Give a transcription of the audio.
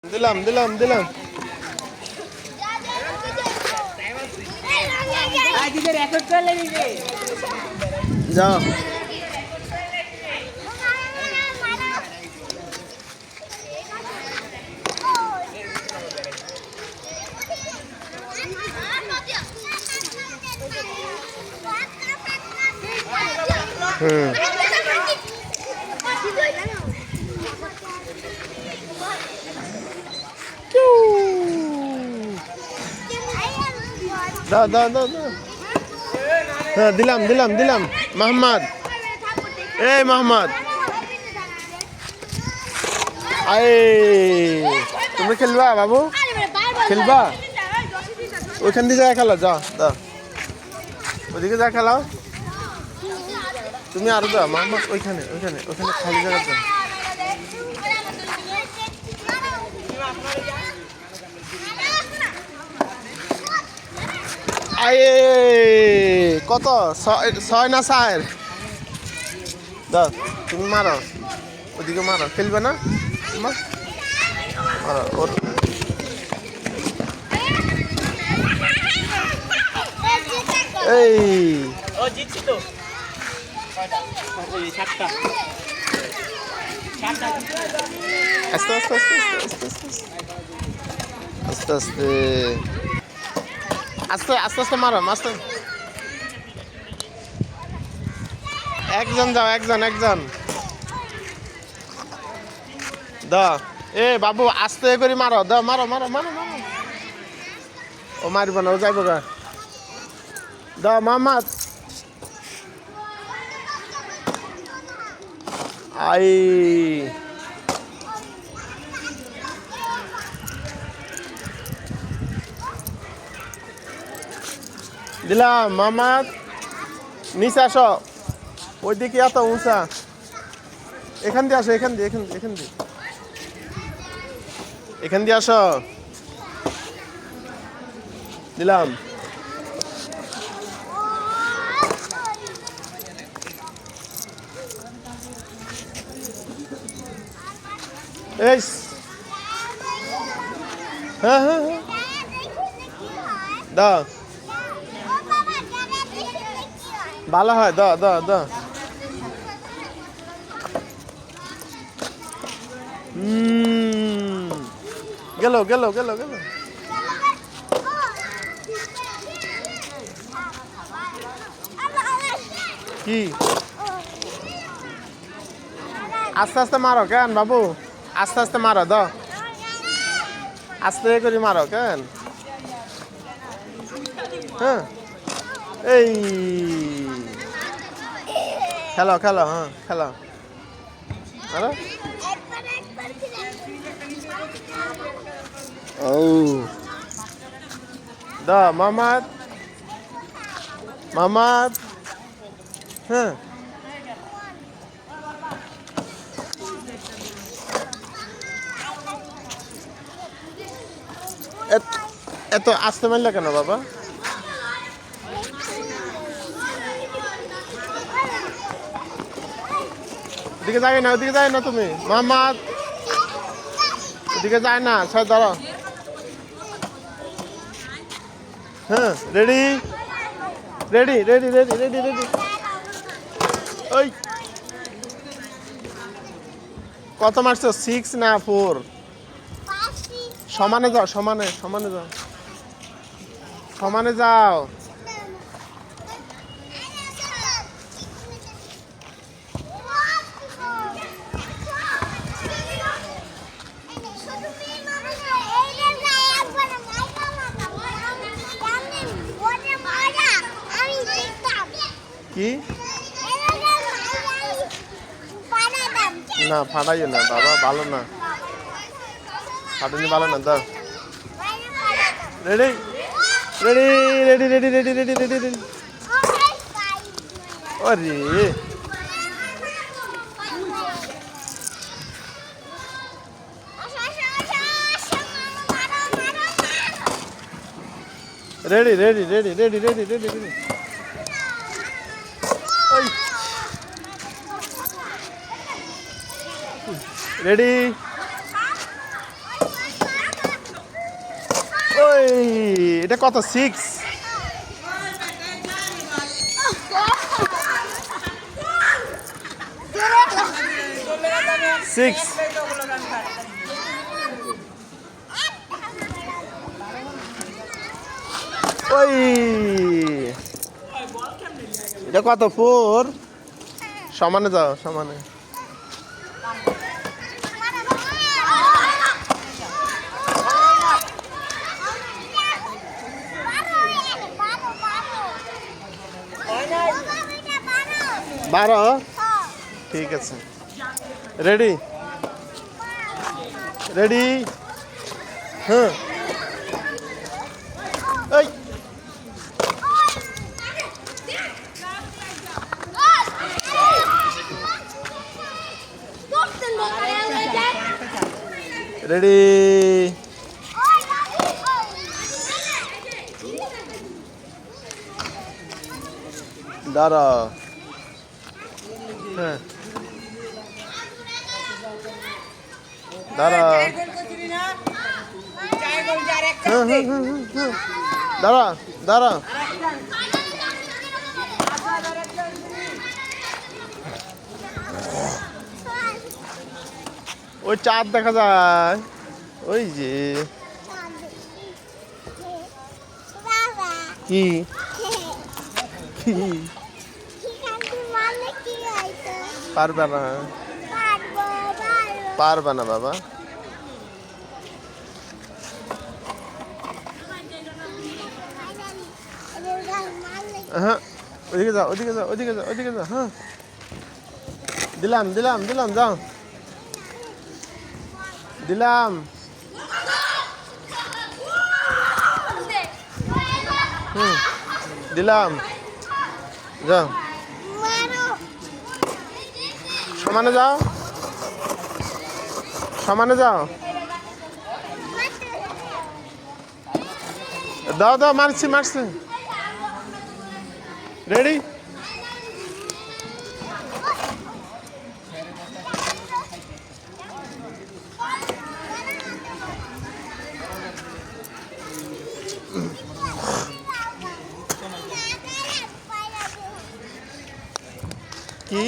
দিলাম দিলাম দিলাম যাও দাও দাও দাও দাও হ্যাঁ দিলাম দিলাম দিলাম মোহাম্মদ এই মোহাম্মদ আয় তুমি খেলবা বাবু খেলবা ওইখান দিয়ে যা খেলা যা দাও ওইদিকে যা খেলাও তুমি আরো দাও মোহাম্মদ ওইখানে ওইখানে ওইখানে খালি জায়গা দাও আয়ে কত ছয় না চার দাও তুমি মারো ওদিকে মারো খেলবে না ওর এই আস্তে আস্তে আস্তে আস্তে আস্তে আস্তে আস্তে আস্তে আস্তে মারো আস্তে একজন যাও একজন একজন দাও এ বাবু আস্তে করে মারো দাও মারো মারো মারো মারো ও মারব না ও যাইব গা দাও মোহাম্মদ আই দিলাম মোহাম্মদ নিচে আসো ওইদিকে এত উঁচা এখান দিয়ে আসো এখান দিয়ে এখান দিয়ে এখান দিয়ে এখান দিয়ে আসো দিলাম এই হ্যাঁ হ্যাঁ হ্যাঁ দাও ভালো হয় দাও দাও দাও গেল গেল গেল গেল কি আস্তে আস্তে মারো কেন বাবু আস্তে আস্তে মারো দাও আস্তে করে মারো কেন হ্যাঁ এই খেলো খেলো হ্যাঁ খেলো হ্যালো ও দা মোহাম্মদ মোহাম্মদ হ্যাঁ এত আসতে মারলে কেন বাবা ওদিকে যাই না ওদিকে যাই না তুমি মোহাম্মদ ওদিকে যায় না সব ধরো হ্যাঁ ready ready ready ready ready ready ওই কত মারছো 6 না 4 সমানে যাও সমানে সমানে যাও সমানে যাও কি না ফাটাইও না বাবা ভালো না ফাটানি ভালো না দাও ready ready ready ready ready ready ready ready আরে ready ready ready ready ready ready ready ready ওই এটা কত 6 6 ওই এটা কত 4 সমানে যাও সমানে বারো ঠিক আছে রেডি রেডি হ্যাঁ এই রেডি দাঁড়া হ্যাঁ দাঁড়া দাঁড়া দাঁড়া ওই চাঁদ দেখা যায় ওই যে কি কি পারবে না পারবে না বাবা হ্যাঁ ওদিকে যাও ওদিকে যাও ওদিকে যাও ওদিকে যাও হ্যাঁ দিলাম দিলাম দিলাম যাও দিলাম দিলাম যাও সমানে যাও সমানে যাও দাও দাও মারছি মারছি রেডি কি